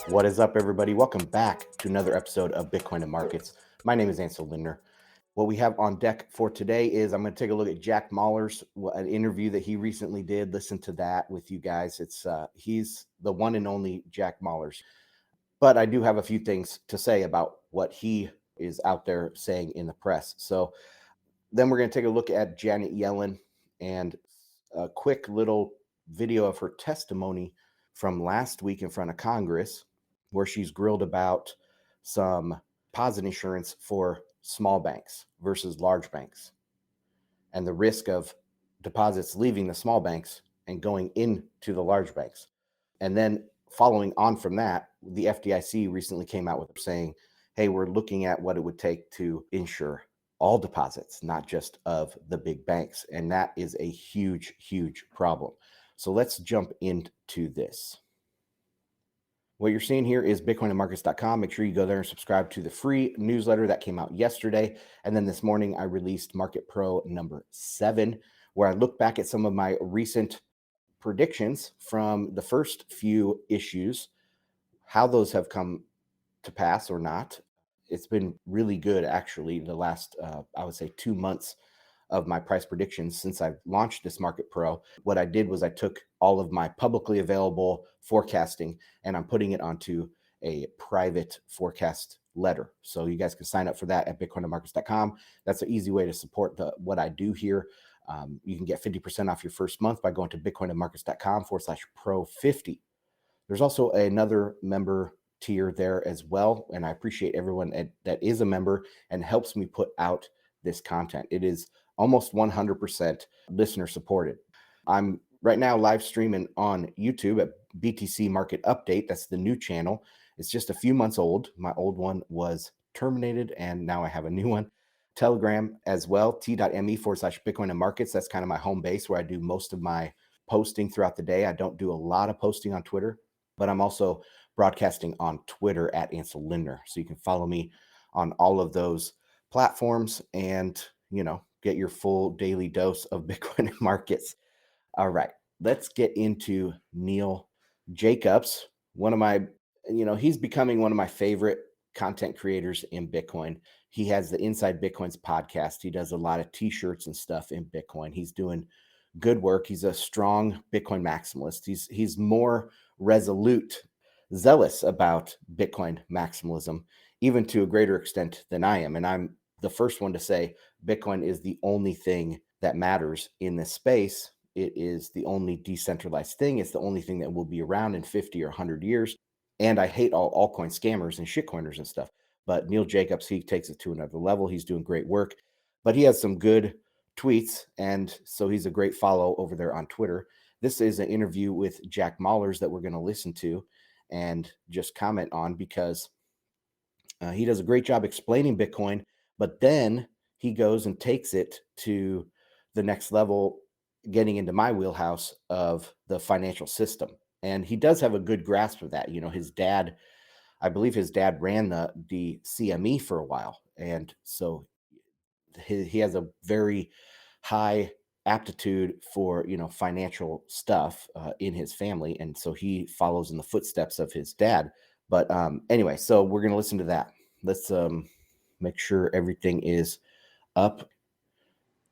What is up, everybody? Welcome back to another episode of Bitcoin and Markets. My name is Ansel Lindner. What we have on deck for today is I'm going to take a look at Jack Mallers, an interview that he recently did. Listen to that with you guys. He's the one and only Jack Mallers. But I do have a few things to say about what he is out there saying in the press. So then we're going to take a look at Janet Yellen and a quick little video of her testimony from last week in front of Congress, where she's grilled about some deposit insurance for small banks versus large banks and the risk of deposits leaving the small banks and going into the large banks. And then following on from that, the FDIC recently came out with saying, hey, we're looking at what it would take to insure all deposits, not just of the big banks. And that is a huge, huge problem. So let's jump into this. What you're seeing here is bitcoinandmarkets.com. Make sure you go there and subscribe to the free newsletter that came out yesterday. And then this morning, I released Market Pro number 7, where I look back at some of my recent predictions from the first few issues, how those have come to pass or not. It's been really good, actually, the last, I would say, 2 months of my price predictions since I've launched this Market Pro. What I did was I took all of my publicly available forecasting and I'm putting it onto a private forecast letter. So you guys can sign up for that at bitcoinandmarkets.com. That's an easy way to support what I do here. You can get 50% off your first month by going to bitcoinandmarkets.com/pro50. There's also another member tier there as well. And I appreciate everyone that is a member and helps me put out this content. It is almost 100% listener supported. I'm right now live streaming on YouTube at BTC Market Update. That's the new channel. It's just a few months old. My old one was terminated and now I have a new one. Telegram as well, t.me/Bitcoin and Markets. That's kind of my home base where I do most of my posting throughout the day. I don't do a lot of posting on Twitter, but I'm also broadcasting on Twitter at Ansel Lindner. So you can follow me on all of those platforms and, get your full daily dose of Bitcoin and Markets. All right, let's get into Neil Jacobs. He's becoming one of my favorite content creators in Bitcoin. He has the Inside Bitcoins podcast. He does a lot of t-shirts and stuff in Bitcoin. He's doing good work. He's a strong Bitcoin maximalist. He's more resolute, zealous about Bitcoin maximalism, even to a greater extent than I am. And I'm the first one to say Bitcoin is the only thing that matters in this space. It is the only decentralized thing. It's the only thing that will be around in 50 or 100 years. And I hate all altcoin scammers and shitcoiners and stuff. But Neil Jacobs, he takes it to another level. He's doing great work, but he has some good tweets. And so he's a great follow over there on Twitter. This is an interview with Jack Mallers that we're going to listen to and just comment on because he does a great job explaining Bitcoin, but then he goes and takes it to the next level, getting into my wheelhouse of the financial system. And he does have a good grasp of that. His dad, I believe his dad ran the CME for a while. And so he has a very high aptitude for, financial stuff in his family. And so he follows in the footsteps of his dad. But anyway, so we're going to listen to that. Let's make sure everything is up.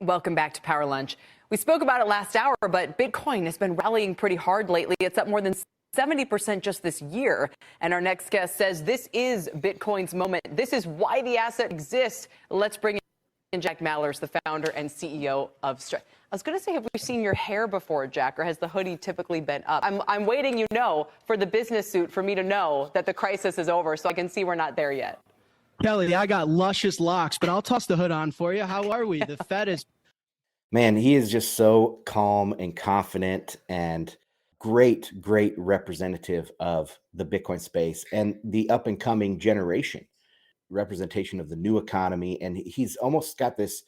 Welcome back to Power Lunch. We spoke about it last hour, but Bitcoin has been rallying pretty hard lately. It's up more than 70% just this year. And our next guest says this is Bitcoin's moment. This is why the asset exists. Let's bring in Jack Mallers, the founder and CEO of I was going to say, have we seen your hair before, Jack, or has the hoodie typically been up? I'm waiting, for the business suit for me to know that the crisis is over so I can see we're not there yet. Kelly, I got luscious locks, but I'll toss the hood on for you. How are we? The Fed is... Man, he is just so calm and confident and great representative of the Bitcoin space and the up and coming generation, representation of the new economy. And he's almost got this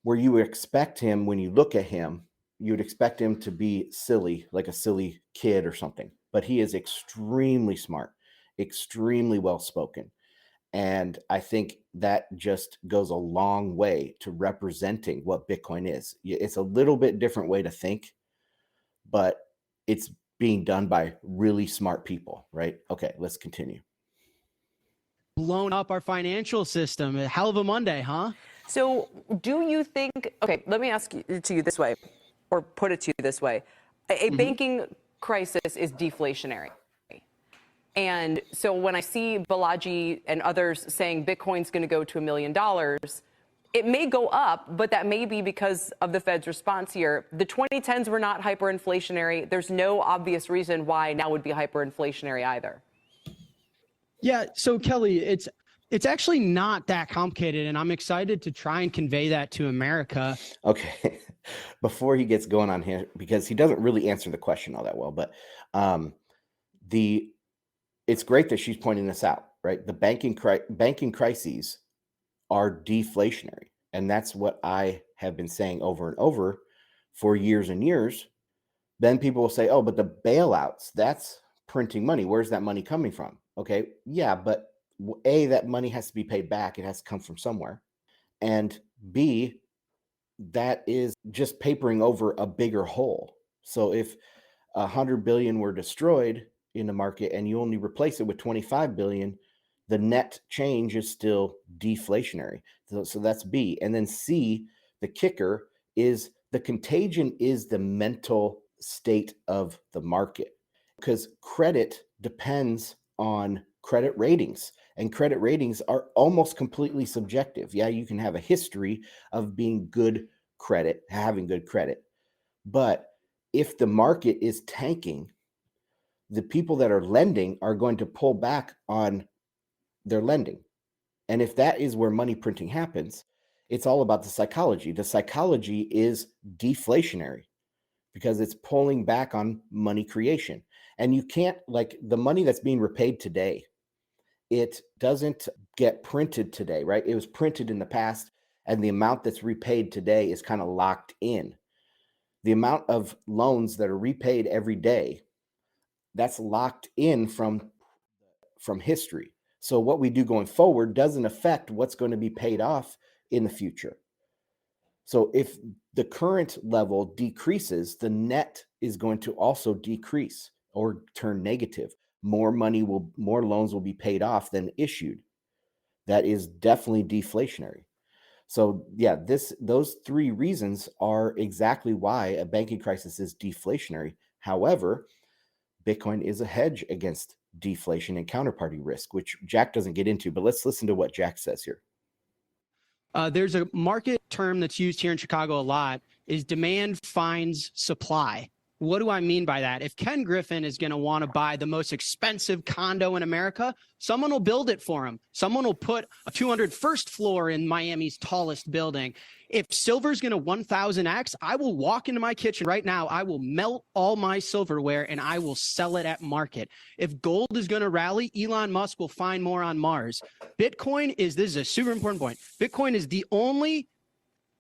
where you expect him, when you look at him, you would expect him to be silly, like a silly kid or something. But he is extremely smart, extremely well-spoken. And I think that just goes a long way to representing what Bitcoin is. It's a little bit different way to think, but it's being done by really smart people, right? Okay, let's continue. Blown up our financial system. A hell of a Monday, huh? So do you think, okay, let me ask you to you this way, or put it to you this way. A banking crisis is deflationary. And so when I see Balaji and others saying Bitcoin's going to go to $1 million, it may go up, but that may be because of the Fed's response here. The 2010s were not hyperinflationary. There's no obvious reason why now would be hyperinflationary either. Yeah. So Kelly, it's actually not that complicated, and I'm excited to try and convey that to America. Okay, before he gets going on here, because he doesn't really answer the question all that well, but it's great that she's pointing this out, right? The banking crises are deflationary, and that's what I have been saying over and over for years and years. Then people will say, "Oh, but the bailouts, that's printing money. Where's that money coming from?" Okay, yeah, but A, that money has to be paid back. It has to come from somewhere. And B, that is just papering over a bigger hole. So if 100 billion were destroyed in the market and you only replace it with 25 billion, the net change is still deflationary. So that's B. And then C, the kicker is the contagion is the mental state of the market, because credit depends on credit ratings, and credit ratings are almost completely subjective. Yeah, you can have a history of being good credit, having good credit, but if the market is tanking, the people that are lending are going to pull back on their lending. And if that is where money printing happens, it's all about the psychology. The psychology is deflationary because it's pulling back on money creation. And you can't, like, the money that's being repaid today, it doesn't get printed today, right? It was printed in the past, and the amount that's repaid today is kind of locked in. The amount of loans that are repaid every day, that's locked in from history. So what we do going forward doesn't affect what's going to be paid off in the future. So if the current level decreases, the net is going to also decrease or turn negative. More loans will be paid off than issued. That is definitely deflationary. So yeah, those three reasons are exactly why a banking crisis is deflationary. However, Bitcoin is a hedge against deflation and counterparty risk, which Jack doesn't get into, but let's listen to what Jack says here. There's a market term that's used here in Chicago a lot, is demand finds supply. What do I mean by that? If Ken Griffin is going to want to buy the most expensive condo in America, someone will build it for him. Someone will put a 201st floor in Miami's tallest building. If silver's going to 1000x, I will walk into my kitchen right now. I will melt all my silverware and I will sell it at market. If gold is going to rally, Elon Musk will find more on Mars. Bitcoin this is a super important point. Bitcoin is the only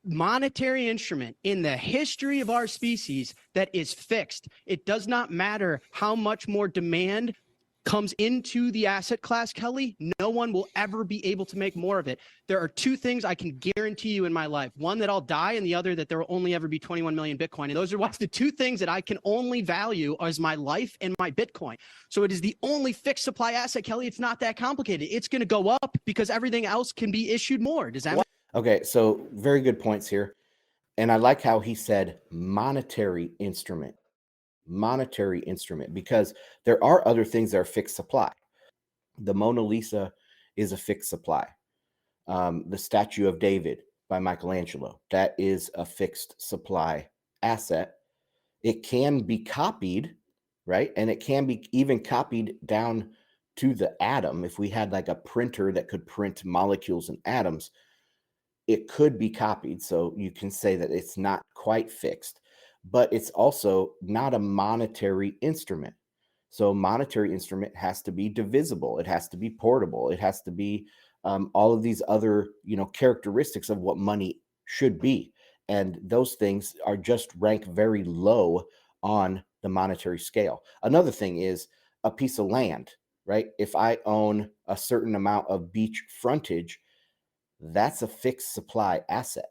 monetary instrument in the history of our species that is fixed. It does not matter how much more demand comes into the asset class, Kelly. No one will ever be able to make more of it. There are two things I can guarantee you in my life. One, that I'll die, and the other, that there will only ever be 21 million Bitcoin. And those are what's the two things that I can only value as my life and my Bitcoin. So it is the only fixed supply asset, Kelly. It's not that complicated. It's going to go up because everything else can be issued more. Does that make Okay, so very good points here. And I like how he said monetary instrument, because there are other things that are fixed supply. The Mona Lisa is a fixed supply. The Statue of David by Michelangelo, that is a fixed supply asset. It can be copied, right? And it can be even copied down to the atom. If we had like a printer that could print molecules and atoms, it could be copied. So you can say that it's not quite fixed, but it's also not a monetary instrument. So monetary instrument has to be divisible. It has to be portable. It has to be all of these other, characteristics of what money should be. And those things are just ranked very low on the monetary scale. Another thing is a piece of land, right? If I own a certain amount of beach frontage, that's a fixed supply asset.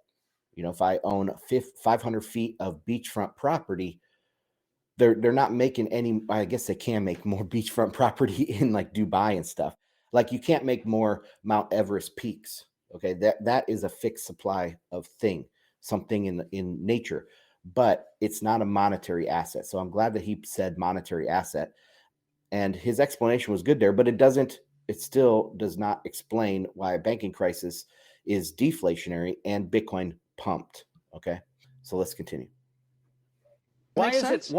If I own 500 feet of beachfront property, they're not making any. I guess they can make more beachfront property in like Dubai and stuff. Like you can't make more Mount Everest peaks. Okay, that is a fixed supply of thing, something in nature, but it's not a monetary asset. So I'm glad that he said monetary asset, and his explanation was good there, but it still does not explain why a banking crisis is deflationary and Bitcoin pumped. Okay, so let's continue. Why Makes is sense.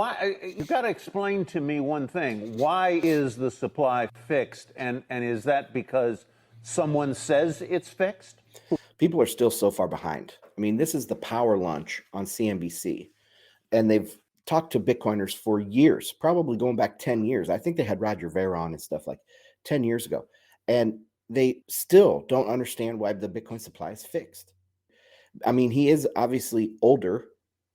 you've got to explain to me one thing. Why is the supply fixed? And is that because someone says it's fixed? People are still so far behind. I mean, this is the power lunch on CNBC, and they've talked to Bitcoiners for years, probably going back 10 years. I think they had Roger Ver on and stuff like 10 years ago. And they still don't understand why the Bitcoin supply is fixed. I mean, he is obviously older.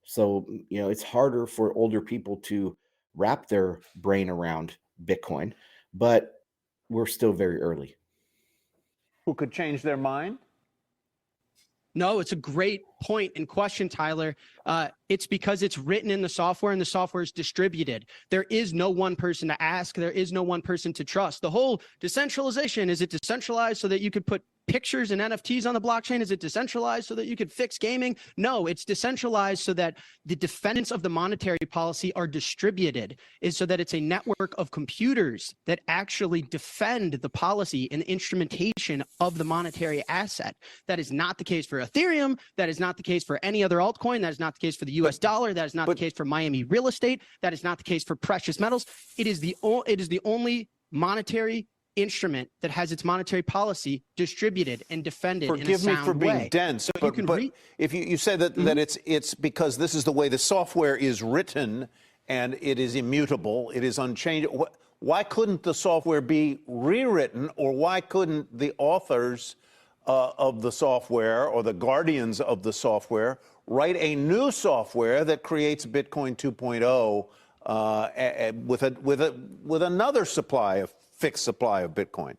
So, it's harder for older people to wrap their brain around Bitcoin, but we're still very early. Who could change their mind? No, it's a great point and question, Tyler. It's because it's written in the software and the software is distributed. There is no one person to ask. There is no one person to trust. The whole decentralization, is it decentralized so that you could put pictures and NFTs on the blockchain? Is it decentralized so that you could fix gaming? No, it's decentralized so that the defendants of the monetary policy are distributed, is so that it's a network of computers that actually defend the policy and the instrumentation of the monetary asset. That is not the case for Ethereum. That is not the case for any other altcoin. That is not the case for the US dollar. That is not the case for Miami real estate. That is not the case for precious metals. It is the only monetary instrument that has its monetary policy distributed and defended in a sound way. Forgive me for being dense, So but if you say that it's because this is the way the software is written and it is immutable, it is unchangeable. Why couldn't the software be rewritten, or why couldn't the authors of the software or the guardians of the software write a new software that creates Bitcoin 2.0 with another fixed supply of Bitcoin?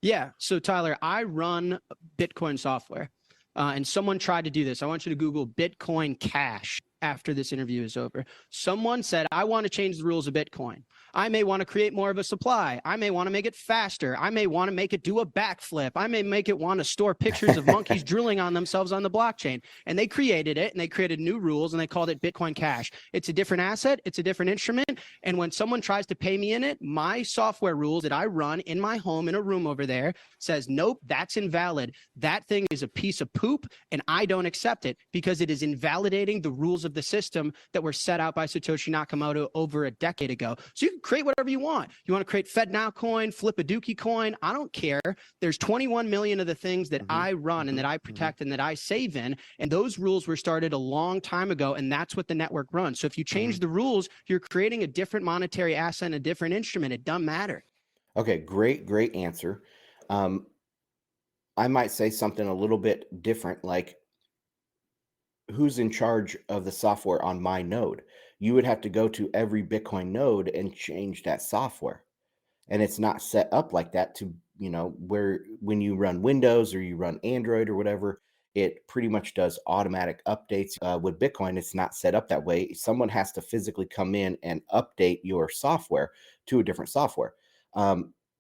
Yeah. So, Tyler, I run Bitcoin software, and someone tried to do this. I want you to Google Bitcoin Cash after this interview is over. Someone said, I want to change the rules of Bitcoin. I may want to create more of a supply. I may want to make it faster. I may want to make it do a backflip. I may make it want to store pictures of monkeys drooling on themselves on the blockchain. And they created it, and they created new rules, and they called it Bitcoin Cash. It's a different asset. It's a different instrument. And when someone tries to pay me in it, my software rules that I run in my home in a room over there says, nope, that's invalid. That thing is a piece of poop, and I don't accept it because it is invalidating the rules of the system that were set out by Satoshi Nakamoto over a decade ago. So you can create whatever you want. You want to create FedNow coin, flip a Dookie coin. I don't care. There's 21 million of the things that I run and that I protect and that I save in. And those rules were started a long time ago. And that's what the network runs. So if you change the rules, you're creating a different monetary asset and a different instrument. It doesn't matter. Okay, great answer. I might say something a little bit different, like who's in charge of the software on my node? You would have to go to every Bitcoin node and change that software. And it's not set up like that to, where when you run Windows or you run Android or whatever, it pretty much does automatic updates. With Bitcoin, it's not set up that way. Someone has to physically come in and update your software to a different software.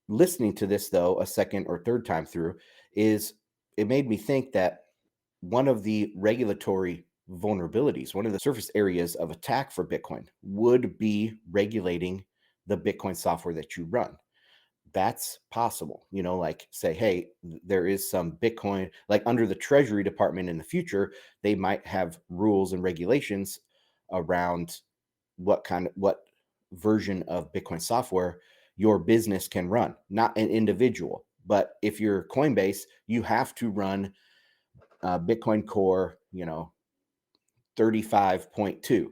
Listening to this, though, a second or third time through, it made me think that one of the regulatory vulnerabilities, one of the surface areas of attack for Bitcoin would be regulating the Bitcoin software that you run. That's possible. Like say, hey, there is some Bitcoin, like under the Treasury Department in the future, they might have rules and regulations around what version of Bitcoin software your business can run, not an individual. But if you're Coinbase, you have to run Bitcoin Core, 35.2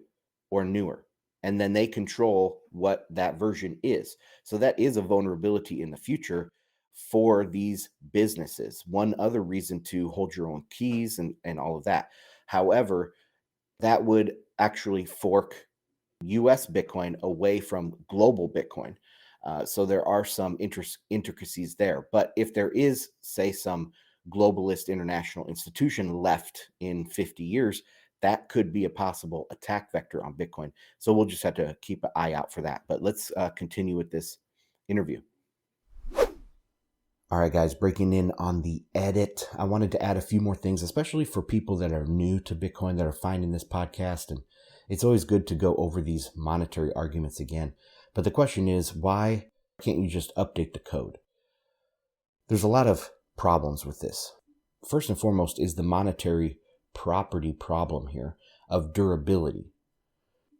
or newer. And then they control what that version is. So that is a vulnerability in the future for these businesses. One other reason to hold your own keys and all of that. However, that would actually fork US Bitcoin away from global Bitcoin. So there are some intricacies there. But if there is, say, some globalist international institution left in 50 years, that could be a possible attack vector on Bitcoin. So we'll just have to keep an eye out for that. But let's continue with this interview. All right, guys, breaking in on the edit. I wanted to add a few more things, especially for people that are new to Bitcoin that are finding this podcast. And it's always good to go over these monetary arguments again. But the question is, why can't you just update the code? There's a lot of problems with this. First and foremost is the monetary property problem here of durability.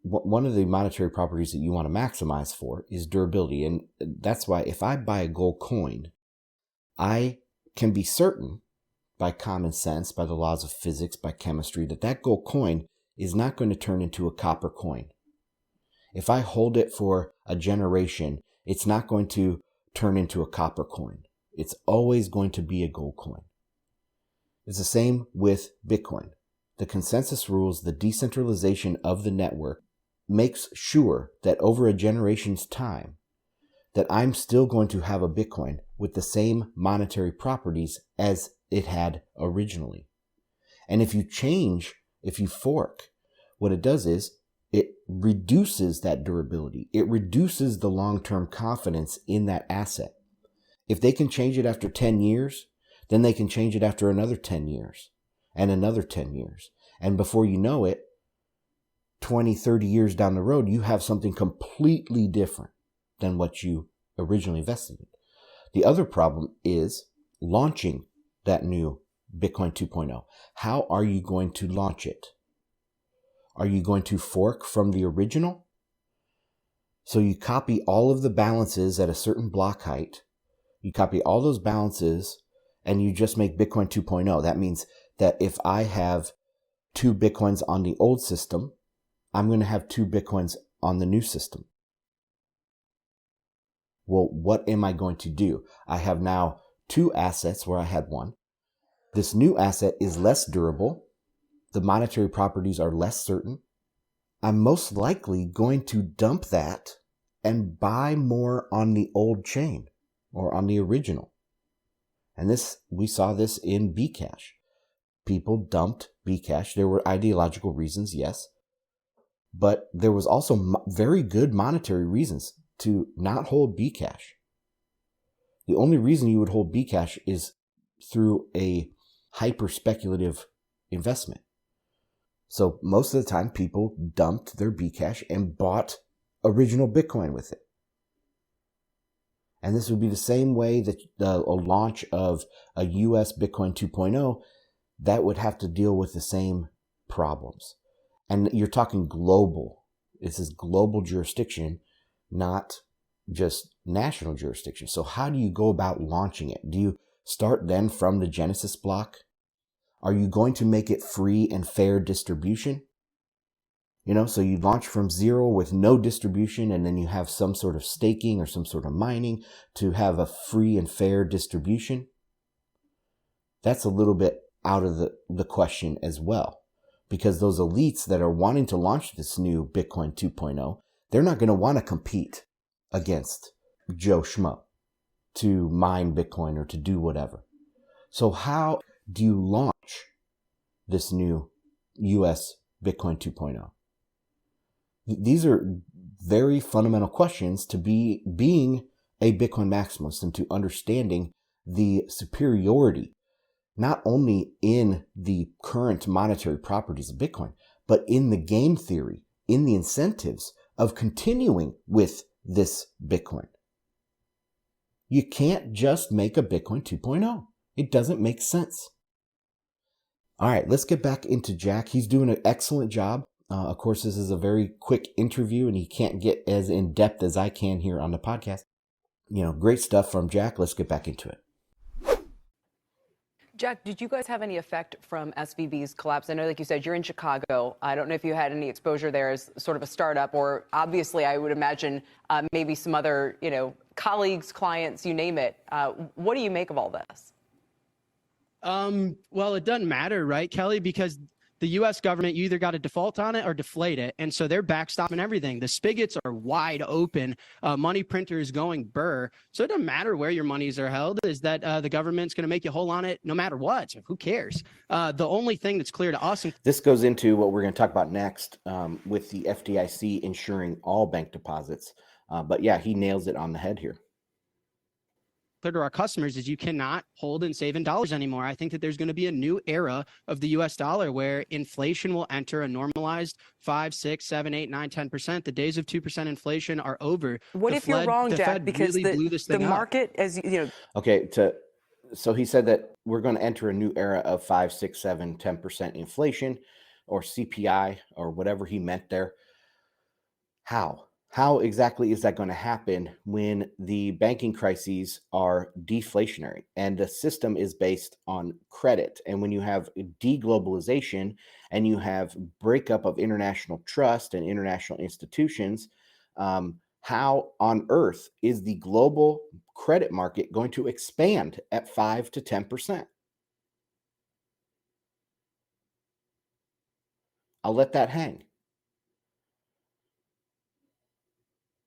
One of the monetary properties that you want to maximize for is durability. And that's why if I buy a gold coin, I can be certain by common sense, by the laws of physics, by chemistry, that that gold coin is not going to turn into a copper coin. If I hold it for a generation, it's not going to turn into a copper coin. It's always going to be a gold coin. It's the same with Bitcoin. The consensus rules, the decentralization of the network, makes sure that over a generation's time, that I'm still going to have a Bitcoin with the same monetary properties as it had originally. And if you change, if you fork, what it does is it reduces that durability. It reduces the long-term confidence in that asset. If they can change it after 10 years, then they can change it after another 10 years and another 10 years. And before you know it, 20, 30 years down the road, you have something completely different than what you originally invested in. The other problem is launching that new Bitcoin 2.0. How are you going to launch it? Are you going to fork from the original? So you copy all of the balances at a certain block height. You copy all those balances and you just make Bitcoin 2.0. That means that if I have 2 Bitcoins on the old system, I'm going to have 2 Bitcoins on the new system. Well, what am I going to do? I have now 2 assets where I had 1. This new asset is less durable. The monetary properties are less certain. I'm most likely going to dump that and buy more on the old chain or on the original. And we saw this in Bcash. People dumped Bcash. There were ideological reasons, yes. But there was also very good monetary reasons to not hold Bcash. The only reason you would hold Bcash is through a hyper speculative investment. So most of the time people dumped their Bcash and bought original Bitcoin with it. And this would be the same way that a launch of a US Bitcoin 2.0, that would have to deal with the same problems. And you're talking global. This is global jurisdiction, not just national jurisdiction. So how do you go about launching it? Do you start then from the Genesis block? Are you going to make it free and fair distribution? So you launch from 0 with no distribution, and then you have some sort of staking or some sort of mining to have a free and fair distribution. That's a little bit out of the question as well, because those elites that are wanting to launch this new Bitcoin 2.0, they're not going to want to compete against Joe Schmo to mine Bitcoin or to do whatever. So how do you launch this new US Bitcoin 2.0? These are very fundamental questions to being a Bitcoin maximalist and to understanding the superiority, not only in the current monetary properties of Bitcoin, but in the game theory, in the incentives of continuing with this Bitcoin. You can't just make a Bitcoin 2.0. It doesn't make sense. All right, let's get back into Jack. He's doing an excellent job. Of course, this is a very quick interview and he can't get as in depth as I can here on the podcast. Great stuff from Jack. Let's get back into it. Jack, did you guys have any effect from SVB's collapse? I know, like you said, you're in Chicago. I don't know if you had any exposure there as sort of a startup, or obviously I would imagine maybe some other, colleagues, clients, you name it. What do you make of all this? Well, it doesn't matter, right, Kelly? Because the U.S. government, you either got to default on it or deflate it. And so they're backstopping everything. The spigots are wide open. Money printers going burr. So it doesn't matter where your monies are held, is that the government's going to make you whole on it no matter what. So who cares? The only thing that's clear to us. This goes into what we're going to talk about next with the FDIC insuring all bank deposits. But yeah, he nails it on the head here. Clear to our customers is you cannot hold and save in dollars anymore. I think that there's going to be a new era of the U.S. dollar where inflation will enter a normalized 5, 6, 7, 8, 9, 10%. The days of 2% inflation are over. What if you're wrong, Jack? Because the market, as you know. Okay, so he said that we're going to enter a new era of 5, 6, 7, 10% inflation, or CPI, or whatever he meant there. How exactly is that going to happen when the banking crises are deflationary and the system is based on credit? And when you have deglobalization and you have breakup of international trust and international institutions, how on earth is the global credit market going to expand at 5 to 10%? I'll let that hang.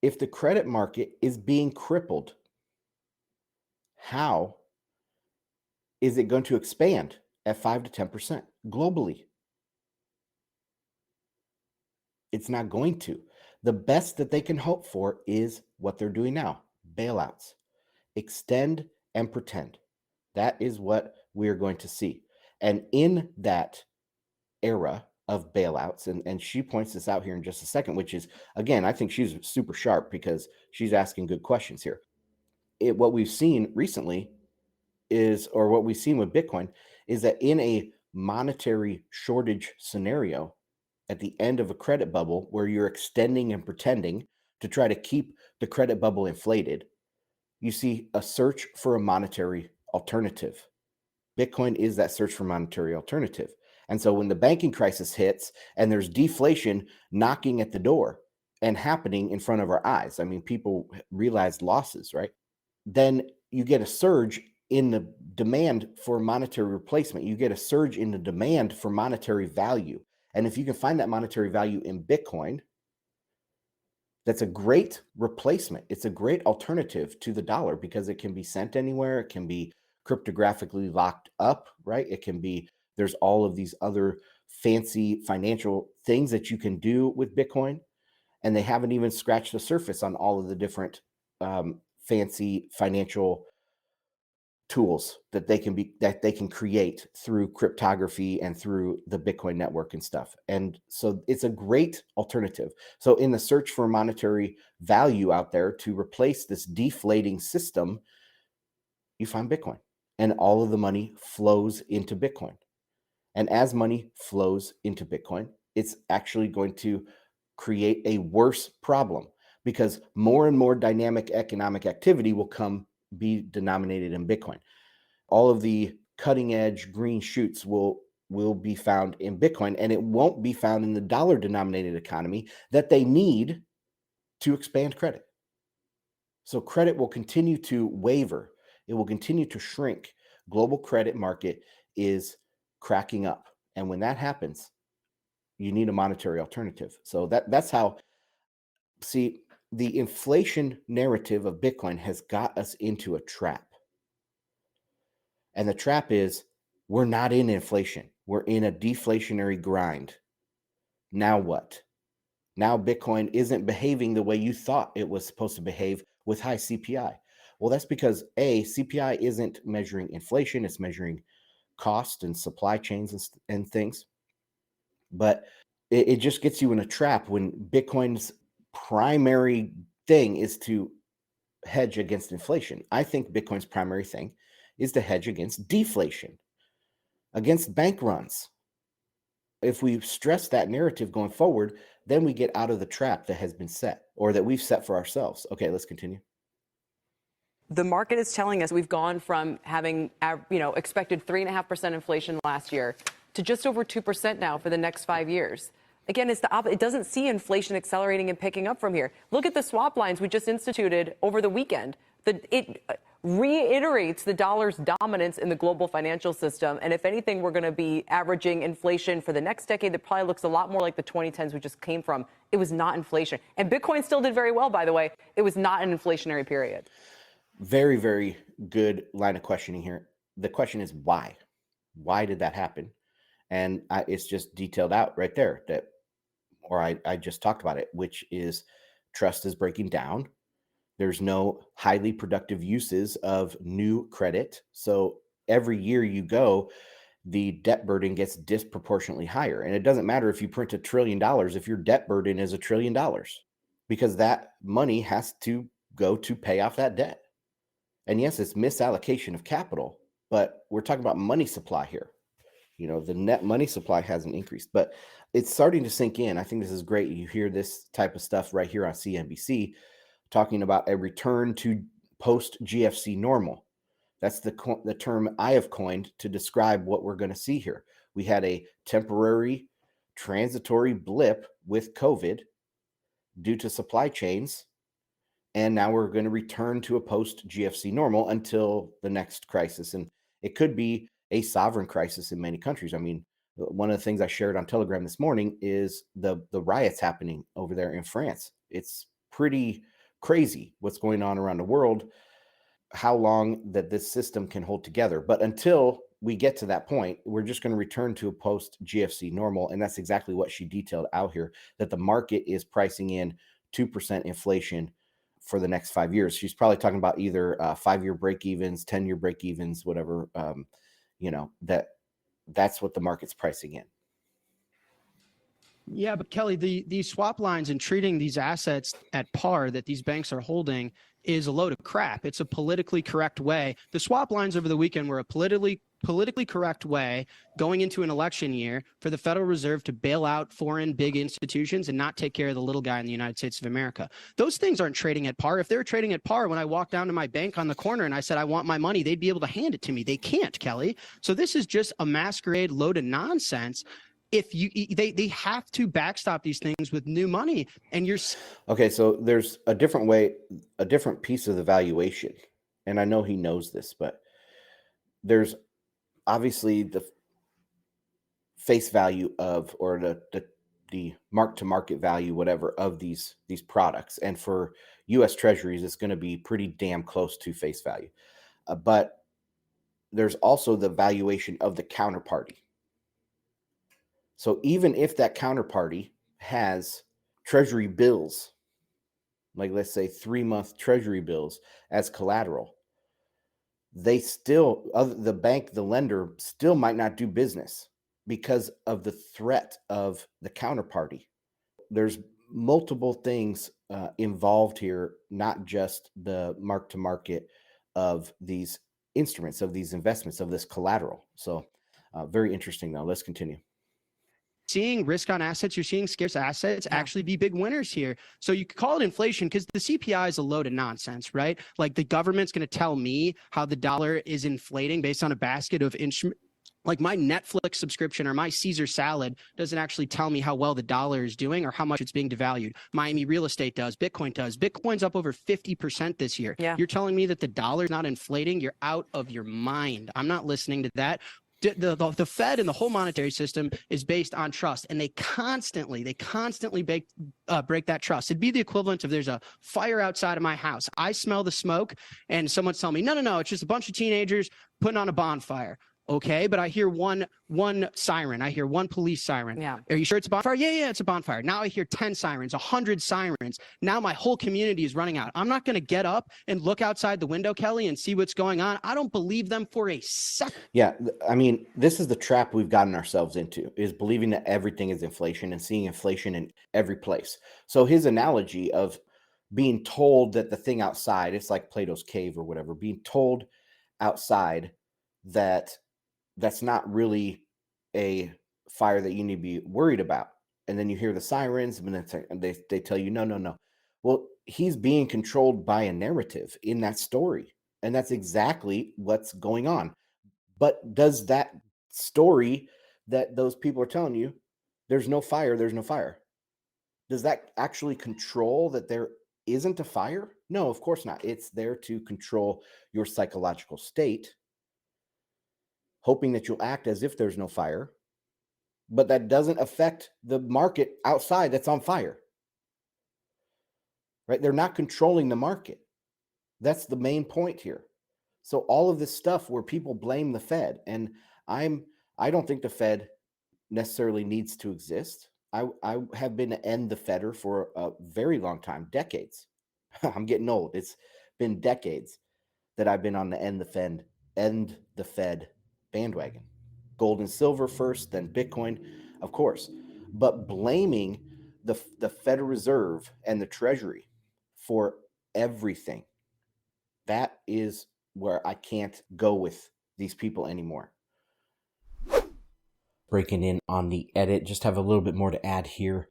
If the credit market is being crippled, how is it going to expand at 5 to 10% globally? It's not going to. The best that they can hope for is what they're doing now: bailouts. Extend and pretend. That is what we're going to see. And in that era of bailouts, and she points this out here in just a second, which is, again, I think she's super sharp because she's asking good questions here. What we've seen recently is, or what we've seen with Bitcoin, is that in a monetary shortage scenario at the end of a credit bubble where you're extending and pretending to try to keep the credit bubble inflated, you see a search for a monetary alternative. Bitcoin is that search for monetary alternative. And so when the banking crisis hits and there's deflation knocking at the door and happening in front of our eyes, I mean, people realized losses, right? Then you get a surge in the demand for monetary replacement. You get a surge in the demand for monetary value. And if you can find that monetary value in Bitcoin, that's a great replacement. It's a great alternative to the dollar because it can be sent anywhere. It can be cryptographically locked up, right? It can be, there's all of these other fancy financial things that you can do with Bitcoin. And they haven't even scratched the surface on all of the different fancy financial tools that they can create through cryptography and through the Bitcoin network and stuff. And so it's a great alternative. So in the search for monetary value out there to replace this deflating system, you find Bitcoin, and all of the money flows into Bitcoin. And as money flows into Bitcoin, it's actually going to create a worse problem because more and more dynamic economic activity will be denominated in Bitcoin. All of the cutting edge green shoots will be found in Bitcoin, and it won't be found in the dollar denominated economy that they need to expand credit. So credit will continue to waver. It will continue to shrink. Global credit market is cracking up. And when that happens, you need a monetary alternative. So that's how, see, the inflation narrative of Bitcoin has got us into a trap. And the trap is we're not in inflation. We're in a deflationary grind. Now what? Now Bitcoin isn't behaving the way you thought it was supposed to behave with high CPI. Well, that's because CPI isn't measuring inflation. It's measuring cost and supply chains and things. But it just gets you in a trap when Bitcoin's primary thing is to hedge against inflation. I think Bitcoin's primary thing is to hedge against deflation, against bank runs. If we stress that narrative going forward, then we get out of the trap that has been set or that we've set for ourselves. Okay, let's continue. The market is telling us we've gone from having, expected 3.5% inflation last year to just over 2% now for the next 5 years. Again, it doesn't see inflation accelerating and picking up from here. Look at the swap lines we just instituted over the weekend. reiterates the dollar's dominance in the global financial system. And if anything, we're going to be averaging inflation for the next decade that probably looks a lot more like the 2010s we just came from. It was not inflation. And Bitcoin still did very well, by the way. It was not an inflationary period. Very, very good line of questioning here. The question is why? Why did that happen? And it's just detailed out right there that, or I just talked about it, which is trust is breaking down. There's no highly productive uses of new credit. So every year you go, the debt burden gets disproportionately higher. And it doesn't matter if you print $1 trillion if your debt burden is $1 trillion, because that money has to go to pay off that debt. And yes, it's misallocation of capital, but we're talking about money supply here. You know, the net money supply hasn't increased, but it's starting to sink in. I think this is great. You hear this type of stuff right here on CNBC talking about a return to post GFC normal. That's the term I have coined to describe what we're going to see here. We had a temporary transitory blip with COVID due to supply chains, and now we're going to return to a post GFC normal until the next crisis. And it could be a sovereign crisis in many countries. I mean, one of the things I shared on Telegram this morning is the riots happening over there in France. It's pretty crazy what's going on around the world, how long that this system can hold together. But until we get to that point, we're just going to return to a post GFC normal. And that's exactly what she detailed out here, that the market is pricing in 2% inflation for the next 5 years. She's probably talking about either 5-year break evens, 10-year break evens, whatever, that's what the market's pricing in. Yeah, but Kelly, these swap lines and treating these assets at par that these banks are holding is a load of crap. It's a politically correct way. The swap lines over the weekend were a politically correct way going into an election year for the Federal Reserve to bail out foreign big institutions and not take care of the little guy in the United States of America. Those things aren't trading at par. If they were trading at par, when I walked down to my bank on the corner and I said, I want my money, they'd be able to hand it to me. They can't, Kelly. So this is just a masquerade load of nonsense. If they have to backstop these things with new money, and you're okay. So there's a different way, a different piece of the valuation, and I know he knows this, but there's obviously the face value of, or the mark to market value, whatever, of these products, and for U.S. Treasuries, it's going to be pretty damn close to face value. But there's also the valuation of the counterparty. So even if that counterparty has treasury bills, like let's say 3-month treasury bills as collateral, they still, the bank, the lender still might not do business because of the threat of the counterparty. There's multiple things involved here, not just the mark to market of these instruments, of these investments, of this collateral. So very interesting though. Let's continue. Seeing risk on assets, you're seeing scarce assets actually be big winners here. So you could call it inflation because the CPI is a load of nonsense, right? Like the government's going to tell me how the dollar is inflating based on a basket of instruments. Like my Netflix subscription or my Caesar salad doesn't actually tell me how well the dollar is doing or how much it's being devalued. Miami real estate does. Bitcoin does. Bitcoin's up over 50% this year. Yeah. You're telling me that the dollar's not inflating? You're out of your mind. I'm not listening to that. The Fed and the whole monetary system is based on trust, and they constantly break that trust. It'd be the equivalent of there's a fire outside of my house. I smell the smoke, and someone's telling me, no, it's just a bunch of teenagers putting on a bonfire. Okay, but I hear one siren. I hear one police siren. Yeah. Are you sure it's a bonfire? Yeah, it's a bonfire. Now I hear 10 sirens, 100 sirens. Now my whole community is running out. I'm not going to get up and look outside the window, Kelly, and see what's going on. I don't believe them for a second. Yeah, I mean, this is the trap we've gotten ourselves into, is believing that everything is inflation and seeing inflation in every place. So his analogy of being told that the thing outside, it's like Plato's cave or whatever, being told outside that that's not really a fire that you need to be worried about. And then you hear the sirens and they tell you, no. Well, he's being controlled by a narrative in that story. And that's exactly what's going on. But does that story that those people are telling you, there's no fire, does that actually control that isn't a fire? No, of course not. It's there to control your psychological state, hoping that you'll act as if there's no fire, but that doesn't affect the market outside that's on fire, right? They're not controlling the market. That's the main point here. So all of this stuff where people blame the Fed, and I don't think the Fed necessarily needs to exist. I have been an end the Fedder for a very long time, decades. I'm getting old. It's been decades that I've been on the end the Fed bandwagon. Gold and silver first, then Bitcoin, of course. But blaming the Federal Reserve and the Treasury for everything, that is where I can't go with these people anymore. Breaking in on the edit, just have a little bit more to add here.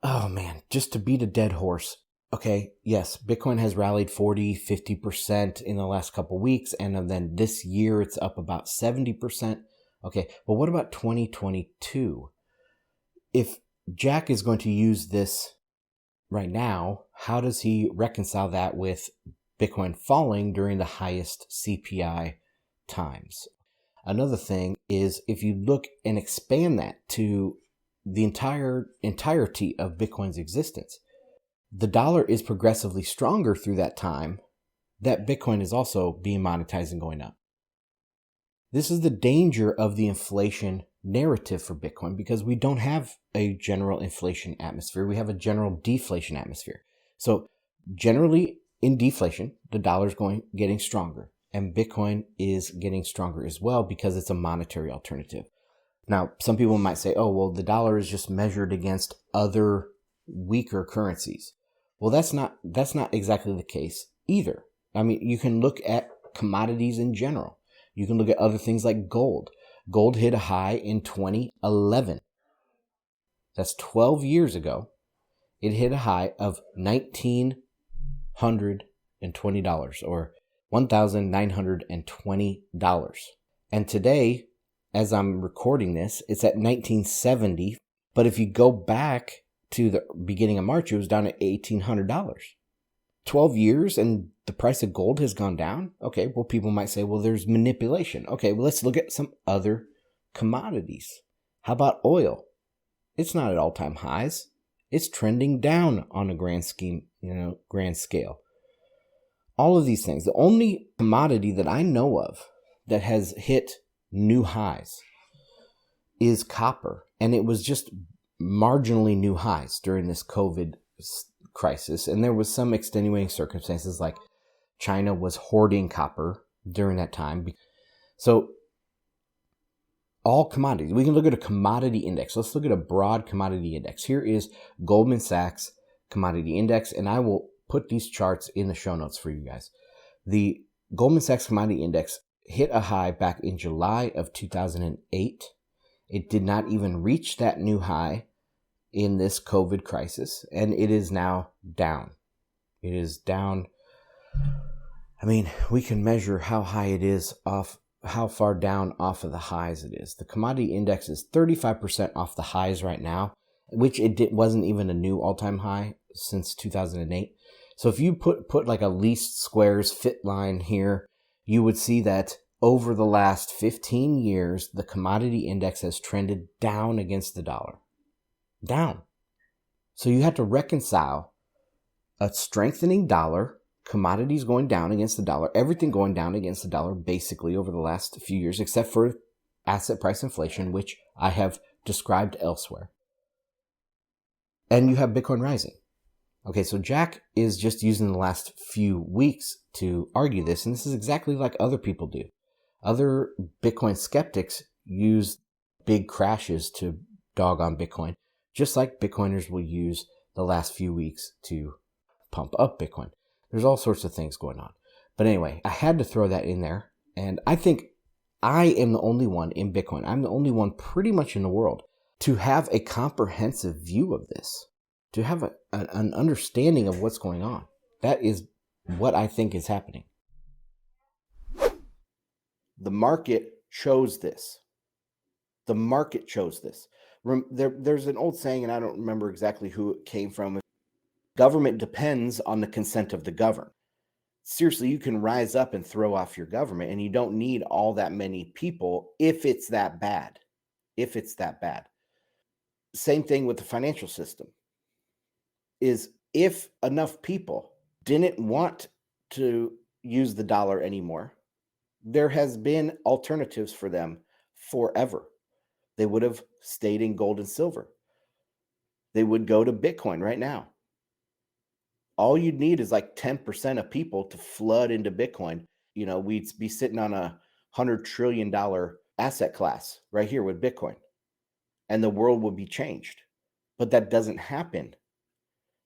Oh man, just to beat a dead horse. Okay, yes, Bitcoin has rallied 40, 50% in the last couple weeks, and then this year it's up about 70%. Okay, but what about 2022? If Jack is going to use this right now, how does he reconcile that with Bitcoin falling during the highest CPI times? Another thing is, if you look and expand that to the entirety of Bitcoin's existence, the dollar is progressively stronger through that time that Bitcoin is also being monetized and going up. This is the danger of the inflation narrative for Bitcoin, because we don't have a general inflation atmosphere. We have a general deflation atmosphere. So generally in deflation, the dollar is getting stronger, and Bitcoin is getting stronger as well because it's a monetary alternative. Now, some people might say, oh, well, the dollar is just measured against other weaker currencies. Well, that's not exactly the case either. I mean, you can look at commodities in general. You can look at other things like gold. Gold hit a high in 2011. That's 12 years ago. It hit a high of $1,920 or $1,920. And today, as I'm recording this, it's at $1,970. But if you go back to the beginning of March, it was down at $1,800. 12 years and the price of gold has gone down. Okay, well, people might say, well, there's manipulation. Okay, well, let's look at some other commodities. How about oil? It's not at all-time highs. It's trending down on a grand scale. All of these things. The only commodity that I know of that has hit new highs is copper. And it was just marginally new highs during this COVID crisis. And there was some extenuating circumstances, like China was hoarding copper during that time. So all commodities, we can look at a commodity index. Let's look at a broad commodity index. Here is Goldman Sachs commodity index, and I will put these charts in the show notes for you guys. The Goldman Sachs commodity index hit a high back in July of 2008. It did not even reach that new high in this COVID crisis, and it is now down. It is down. I mean, we can measure how high it is off, how far down off of the highs it is. The commodity index is 35% off the highs right now, which wasn't even a new all-time high since 2008. So if you put like a least squares fit line here, you would see that over the last 15 years, the commodity index has trended down against the dollar. Down. So you have to reconcile a strengthening dollar, commodities going down against the dollar, everything going down against the dollar basically over the last few years, except for asset price inflation, which I have described elsewhere. And you have Bitcoin rising. Okay, so Jack is just using the last few weeks to argue this, and this is exactly like other people do. Other Bitcoin skeptics use big crashes to dog on Bitcoin, just like Bitcoiners will use the last few weeks to pump up Bitcoin. There's all sorts of things going on. But anyway, I had to throw that in there, and I think I am the only one in Bitcoin. I'm the only one pretty much in the world to have a comprehensive view of this, to have an understanding of what's going on. That is what I think is happening. The market chose this. The market chose this. There's an old saying, and I don't remember exactly who it came from. Government depends on the consent of the governed. Seriously, you can rise up and throw off your government, and you don't need all that many people if it's that bad. If it's that bad. Same thing with the financial system. Is if enough people didn't want to use the dollar anymore, there has been alternatives for them forever. They would have stayed in gold and silver. They would go to Bitcoin right now. All you'd need is like 10% of people to flood into Bitcoin. You know, we'd be sitting on $100 trillion asset class right here with Bitcoin, and the world would be changed. But that doesn't happen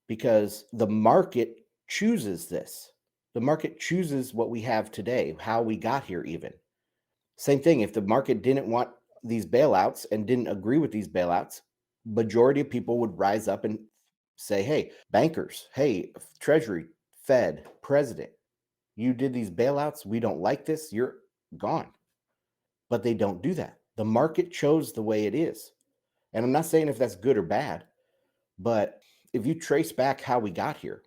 because the market chooses this. The market chooses what we have today, how we got here even. Same thing, if the market didn't want these bailouts and didn't agree with these bailouts, majority of people would rise up and say, hey, bankers, hey, Treasury, Fed, President, you did these bailouts. We don't like this. You're gone. But they don't do that. The market chose the way it is. And I'm not saying if that's good or bad, but if you trace back how we got here,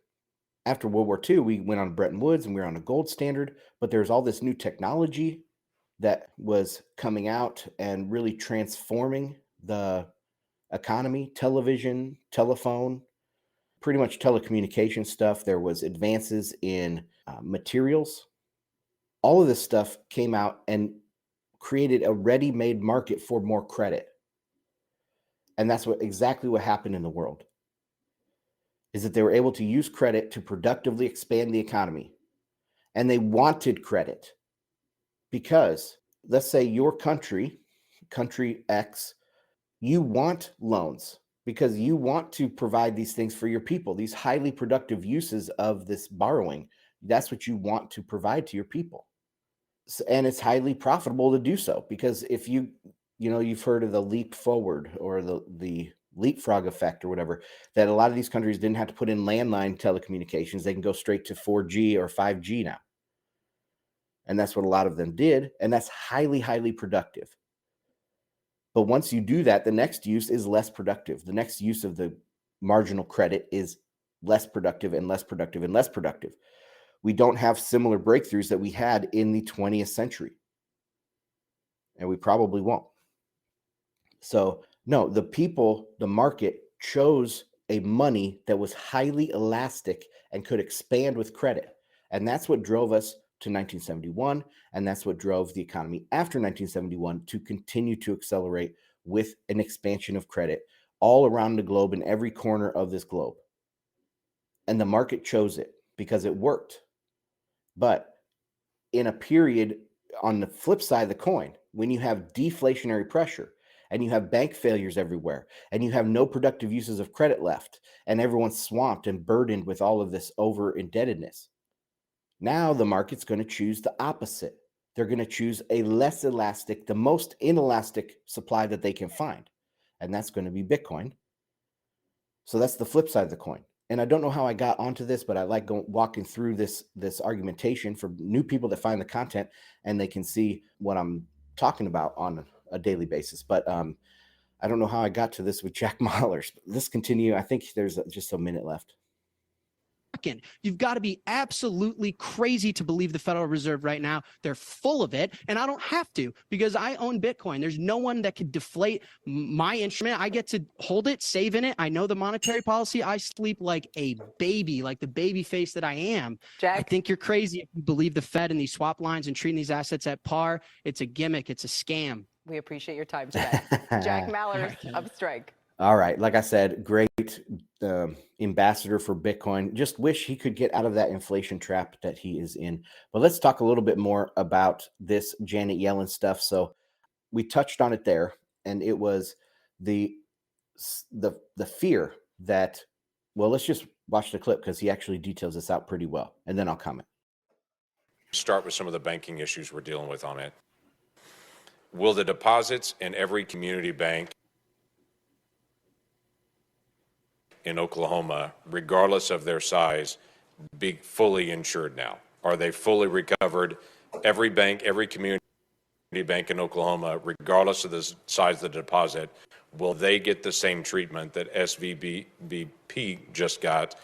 after World War II, we went on Bretton Woods and we were on a gold standard, but there's all this new technology that was coming out and really transforming the economy, television, telephone, pretty much telecommunication stuff. There was advances in materials. All of this stuff came out and created a ready-made market for more credit. And that's exactly what happened in the world, is that they were able to use credit to productively expand the economy. And they wanted credit because, let's say your country X, you want loans because you want to provide these things for your people, these highly productive uses of this borrowing. That's what you want to provide to your people. And it's highly profitable to do so because if you've heard of the leap forward or the leapfrog effect or whatever, that a lot of these countries didn't have to put in landline telecommunications. They can go straight to 4G or 5G now. And that's what a lot of them did. And that's highly, highly productive. But once you do that, the next use is less productive. The next use of the marginal credit is less productive and less productive and less productive. We don't have similar breakthroughs that we had in the 20th century. And we probably won't. So, no, the market chose a money that was highly elastic and could expand with credit. And that's what drove us to 1971. And that's what drove the economy after 1971 to continue to accelerate with an expansion of credit all around the globe, in every corner of this globe. And the market chose it because it worked. But in a period on the flip side of the coin, when you have deflationary pressure and you have bank failures everywhere and you have no productive uses of credit left and everyone's swamped and burdened with all of this over indebtedness, now the market's going to choose the opposite. They're going to choose a less elastic, the most inelastic supply that they can find. And that's going to be Bitcoin. So that's the flip side of the coin. And I don't know how I got onto this, but I like walking through this argumentation for new people that find the content and they can see what I'm talking about on a daily basis. But I don't know how I got to this with Jack Mallers. Let's continue. I think there's just a minute left. You've got to be absolutely crazy to believe the Federal Reserve right now. They're full of it, and I don't have to because I own Bitcoin. There's no one that could deflate my instrument. I get to hold it, save in it. I know the monetary policy. I sleep like a baby, like the baby face that I am. Jack? I think you're crazy if you believe the Fed and these swap lines and treating these assets at par. It's a gimmick. It's a scam. We appreciate your time today. Jack Mallers of Strike. All right. Like I said, great ambassador for Bitcoin. Just wish he could get out of that inflation trap that he is in. But let's talk a little bit more about this Janet Yellen stuff. So we touched on it there, and it was the fear that, well, let's just watch the clip because he actually details this out pretty well, and then I'll comment. Start with some of the banking issues we're dealing with on it. Will the deposits in every community bank in Oklahoma, regardless of their size, be fully insured now? Are they fully recovered? Every bank, every community bank in Oklahoma, regardless of the size of the deposit, will they get the same treatment that SVBP just got?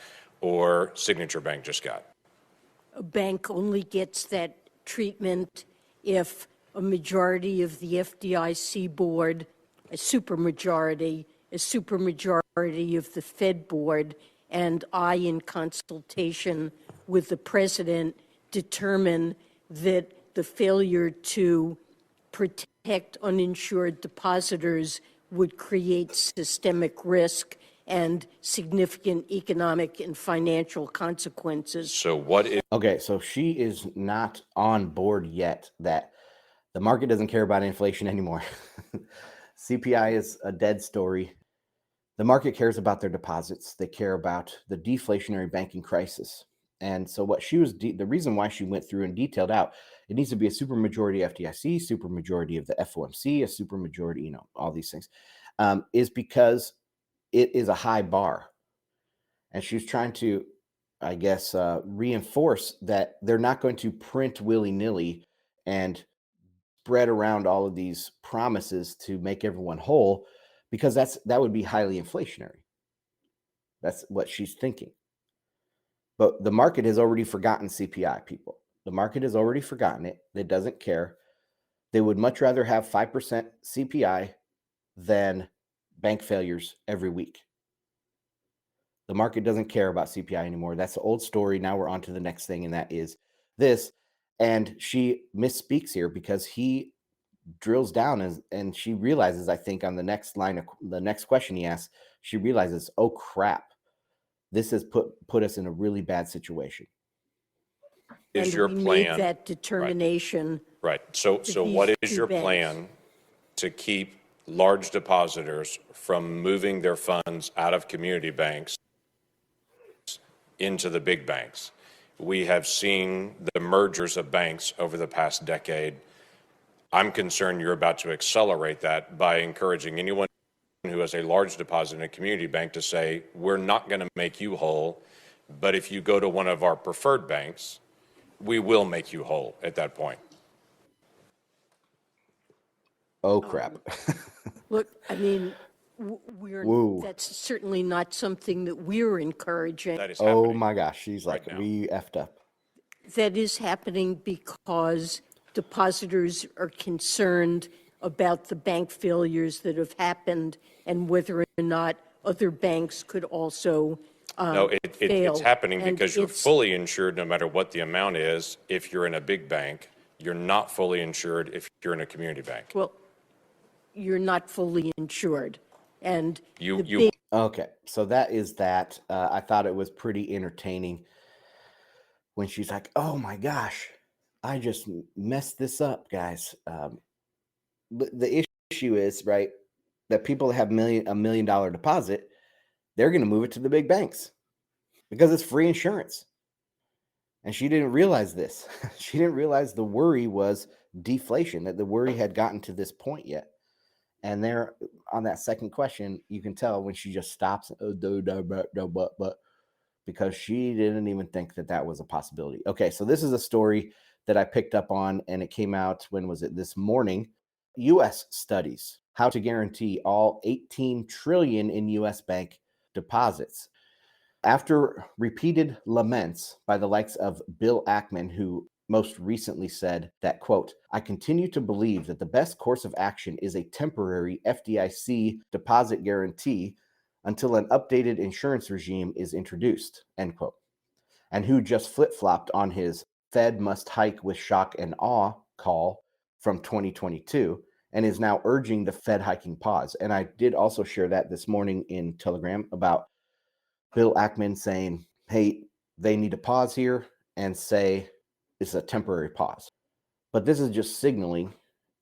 or Signature Bank just got? A bank only gets that treatment if a majority of the FDIC board, a supermajority of the Fed board, and I, in consultation with the president, determine that the failure to protect uninsured depositors would create systemic risk and significant economic and financial consequences. So what is Okay, so she is not on board yet that the market doesn't care about inflation anymore. CPI is a dead story. The market cares about their deposits. They care about the deflationary banking crisis. And so what she was, the reason why she went through and detailed out, it needs to be a supermajority FDIC, supermajority of the FOMC, a supermajority, all these things, is because it is a high bar. And she's trying to, I guess, reinforce that they're not going to print willy-nilly and spread around all of these promises to make everyone whole, because that would be highly inflationary. That's what she's thinking. But the market has already forgotten CPI, people. The market has already forgotten it. It doesn't care. They would much rather have 5% CPI than bank failures every week. The market doesn't care about CPI anymore. That's the old story. Now we're on to the next thing, and that is this. And she misspeaks here because he drills down and she realizes, I think, on the next line of the next question he asks, she realizes, oh crap, this has put us in a really bad situation. is And your we plan? made that determination. Right. So what is your plan to keep large depositors from moving their funds out of community banks into the big banks? We have seen the mergers of banks over the past decade. I'm concerned you're about to accelerate that by encouraging anyone who has a large deposit in a community bank to say, we're not going to make you whole, but if you go to one of our preferred banks, we will make you whole at that point. Oh crap. Look, I mean, Woo. that's certainly not something that we're encouraging. That is Oh happening. my gosh, she's like, right now. we effed up. That is happening because depositors are concerned about the bank failures that have happened and whether or not other banks could also No, fail. it's happening And because you're it's- fully insured no matter what the amount is. If you're in a big bank, you're not fully insured if you're in a community bank. Well, you're not fully insured. And You the big Okay, so that is that. I thought it was pretty entertaining when she's like, oh my gosh, I just messed this up, guys. The issue is, right, that people that have $1 million deposit, they're going to move it to the big banks because it's free insurance. And she didn't realize this. She didn't realize the worry was deflation, that the worry had gotten to this point yet. And there, on that second question, you can tell when she just stops, because she didn't even think that was a possibility. Okay, so this is a story that I picked up on, and it came out, when was it? This morning. U.S. studies how to guarantee all $18 trillion in U.S. bank deposits. After repeated laments by the likes of Bill Ackman, who most recently said that, quote, I continue to believe that the best course of action is a temporary FDIC deposit guarantee until an updated insurance regime is introduced, end quote. And who just flip-flopped on his Fed must hike with shock and awe call from 2022 and is now urging the Fed hiking pause. And I did also share that this morning in Telegram about Bill Ackman saying, hey, they need to pause here and say it's a temporary pause. But this is just signaling.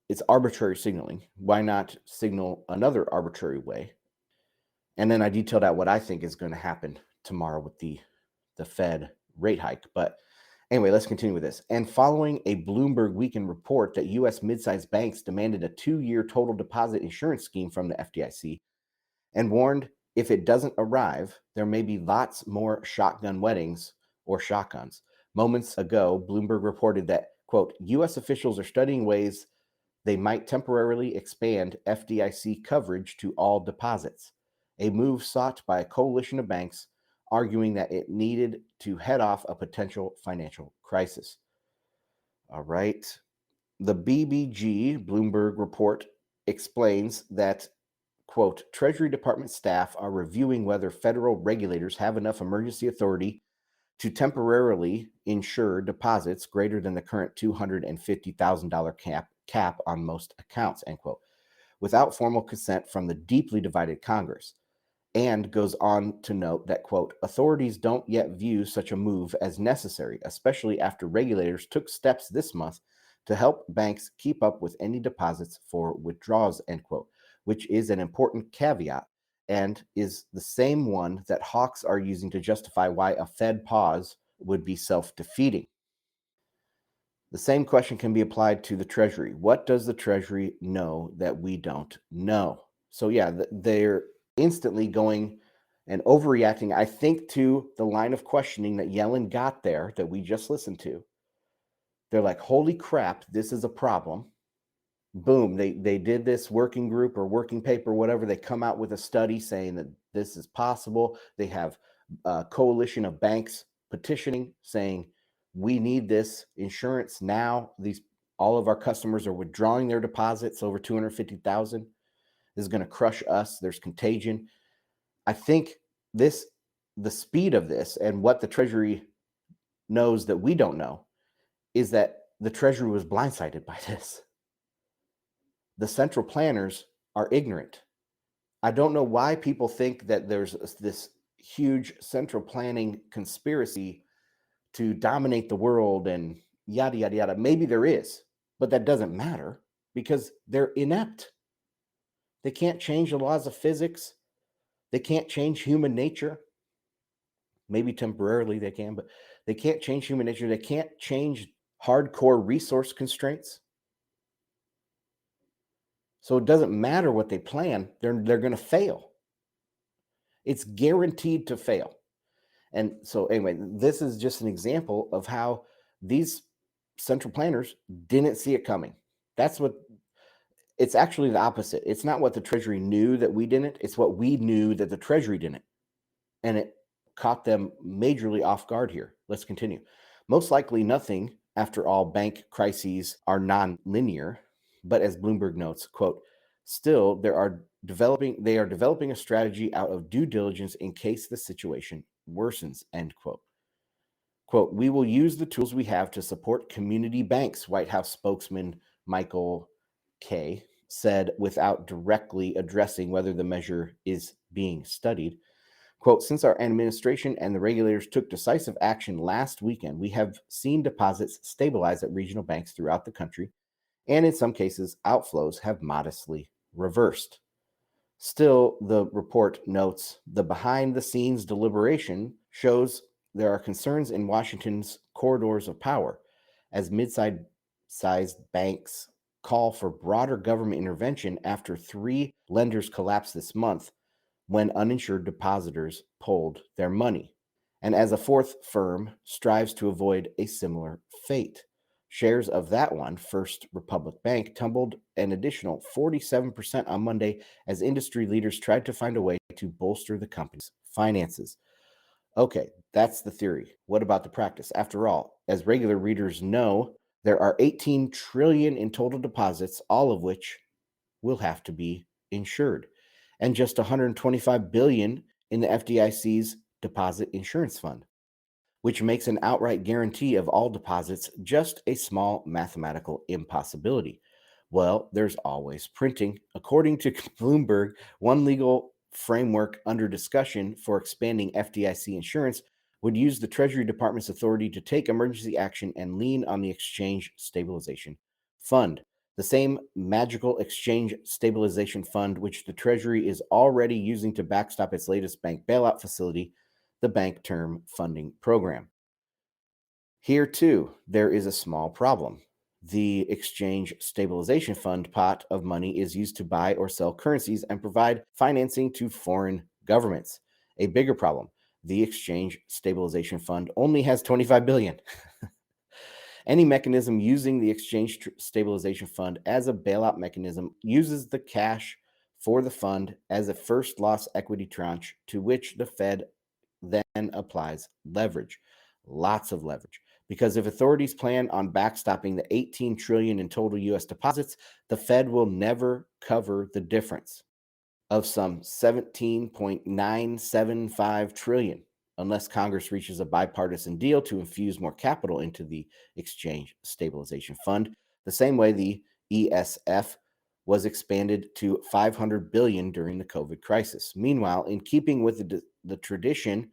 It's arbitrary signaling. Why not signal another arbitrary way? And then I detailed out what I think is going to happen tomorrow with the Fed rate hike. But anyway, let's continue with this. And following a Bloomberg Weekend report that U.S. mid-sized banks demanded a 2-year total deposit insurance scheme from the FDIC and warned if it doesn't arrive, there may be lots more shotgun weddings or shotguns. Moments ago, Bloomberg reported that, quote, U.S. officials are studying ways they might temporarily expand FDIC coverage to all deposits, a move sought by a coalition of banks arguing that it needed to head off a potential financial crisis. All right. The BBG, Bloomberg report, explains that, quote, Treasury Department staff are reviewing whether federal regulators have enough emergency authority to temporarily insure deposits greater than the current $250,000 cap on most accounts, end quote, without formal consent from the deeply divided Congress. And goes on to note that, quote, authorities don't yet view such a move as necessary, especially after regulators took steps this month to help banks keep up with any deposits for withdrawals, end quote, which is an important caveat and is the same one that hawks are using to justify why a Fed pause would be self-defeating. The same question can be applied to the Treasury. What does the Treasury know that we don't know? So yeah, they're instantly going and overreacting, I think, to the line of questioning that Yellen got there that we just listened to. They're like, holy crap, this is a problem. Boom, they did this working group or working paper, whatever. They come out with a study saying that this is possible. They have a coalition of banks petitioning, saying we need this insurance now. All of our customers are withdrawing their deposits over $250,000. This is going to crush us. There's contagion. I think the speed of this and what the Treasury knows that we don't know is that the Treasury was blindsided by this. The central planners are ignorant. I don't know why people think that there's this huge central planning conspiracy to dominate the world and yada, yada, yada. Maybe there is, but that doesn't matter because they're inept. They can't change the laws of physics. They can't change human nature. Maybe temporarily they can, but they can't change human nature. They can't change hardcore resource constraints. So it doesn't matter what they plan, they're going to fail. It's guaranteed to fail. And so anyway, this is just an example of how these central planners didn't see it coming. It's actually the opposite. It's not what the Treasury knew that we didn't, it's what we knew that the Treasury didn't. And it caught them majorly off guard here. Let's continue. Most likely nothing, after all, bank crises are non-linear. But as Bloomberg notes, quote, still, they are developing a strategy out of due diligence in case the situation worsens, end quote. Quote, we will use the tools we have to support community banks, White House spokesman Michael Kay said without directly addressing whether the measure is being studied. Quote, since our administration and the regulators took decisive action last weekend, we have seen deposits stabilize at regional banks throughout the country. And in some cases, outflows have modestly reversed. Still, the report notes the behind-the-scenes deliberation shows there are concerns in Washington's corridors of power as mid-sized banks call for broader government intervention after 3 lenders collapsed this month when uninsured depositors pulled their money. And as a 4th firm strives to avoid a similar fate. Shares of that one, First Republic Bank, tumbled an additional 47% on Monday as industry leaders tried to find a way to bolster the company's finances. Okay, that's the theory. What about the practice? After all, as regular readers know, there are $18 trillion in total deposits, all of which will have to be insured, and just $125 billion in the FDIC's Deposit Insurance Fund, which makes an outright guarantee of all deposits just a small mathematical impossibility. Well, there's always printing. According to Bloomberg, one legal framework under discussion for expanding FDIC insurance would use the Treasury Department's authority to take emergency action and lean on the Exchange Stabilization Fund, the same magical Exchange Stabilization Fund which the Treasury is already using to backstop its latest bank bailout facility, the Bank Term Funding Program. Here, too, there is a small problem. The Exchange Stabilization Fund pot of money is used to buy or sell currencies and provide financing to foreign governments. A bigger problem, the Exchange Stabilization Fund only has $25 billion. Any mechanism using the Exchange Stabilization Fund as a bailout mechanism uses the cash for the fund as a first loss equity tranche to which the then applies leverage, lots of leverage. Because if authorities plan on backstopping the 18 trillion in total US deposits, the Fed will never cover the difference of some 17.975 trillion unless Congress reaches a bipartisan deal to infuse more capital into the Exchange Stabilization Fund, the same way the ESF was expanded to 500 billion during the COVID crisis. Meanwhile, in keeping with the tradition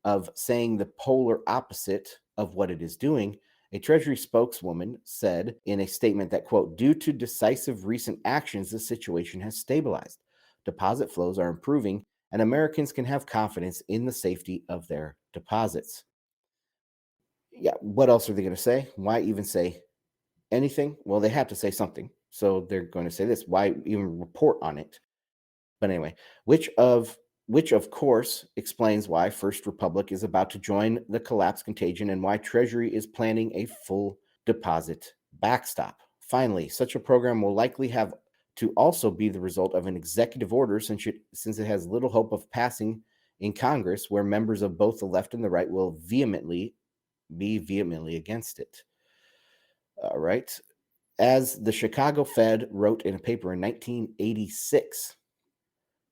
of saying the polar opposite of what it is doing, a Treasury spokeswoman said in a statement that, quote, due to decisive recent actions, the situation has stabilized. Deposit flows are improving, and Americans can have confidence in the safety of their deposits. Yeah, what else are they going to say? Why even say anything? Well, they have to say something. So they're going to say this. Why even report on it? But anyway, which of course explains why First Republic is about to join the collapse contagion and why Treasury is planning a full deposit backstop. Finally, such a program will likely have to also be the result of an executive order since it has little hope of passing in Congress, where members of both the left and the right will be vehemently against it. All right. As the Chicago Fed wrote in a paper in 1986,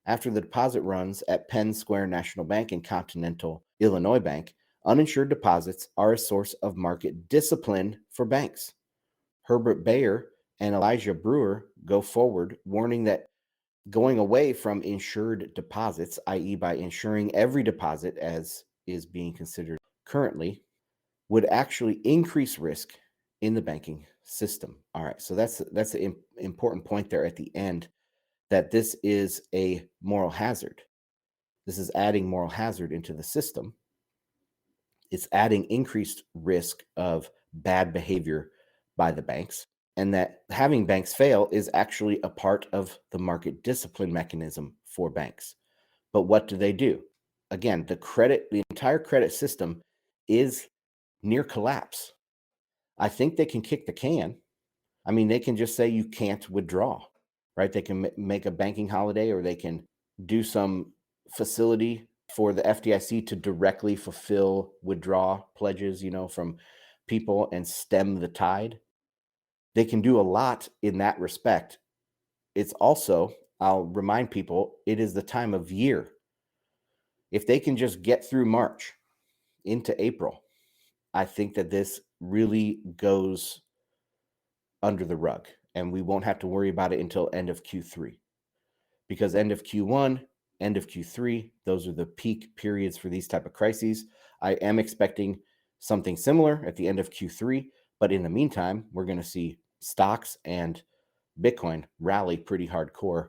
after the deposit runs at Penn Square National Bank and Continental Illinois Bank, uninsured deposits are a source of market discipline for banks. Herbert Bayer and Elijah Brewer go forward, warning that going away from insured deposits, i.e., by insuring every deposit as is being considered currently, would actually increase risk in the banking system. All right, so that's an important point there at the end, that this is a moral hazard. This is adding moral hazard into the system. It's adding increased risk of bad behavior by the banks, and that having banks fail is actually a part of the market discipline mechanism for banks. But what do? Again, the entire credit system is near collapse. I think they can kick the can. I mean, they can just say you can't withdraw, right? They can make a banking holiday, or they can do some facility for the FDIC to directly fulfill withdraw pledges, from people and stem the tide. They can do a lot in that respect. It's also, I'll remind people, it is the time of year. If they can just get through March into April, I think that this really goes under the rug and we won't have to worry about it until end of Q3. Because end of Q1, end of Q3, those are the peak periods for these type of crises. I am expecting something similar at the end of Q3, but in the meantime, we're going to see stocks and Bitcoin rally pretty hardcore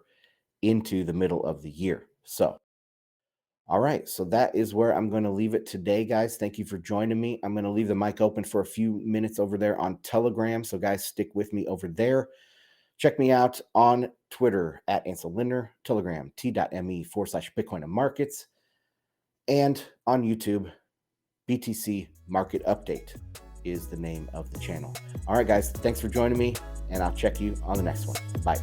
into the middle of the year. So, all right, so that is where I'm going to leave it today, guys. Thank you for joining me. I'm going to leave the mic open for a few minutes over there on Telegram. So, guys, stick with me over there. Check me out on Twitter at Ansel Lindner, Telegram t.me/Bitcoin and Markets, and on YouTube, BTC Market Update is the name of the channel. All right, guys, thanks for joining me, and I'll check you on the next one. Bye.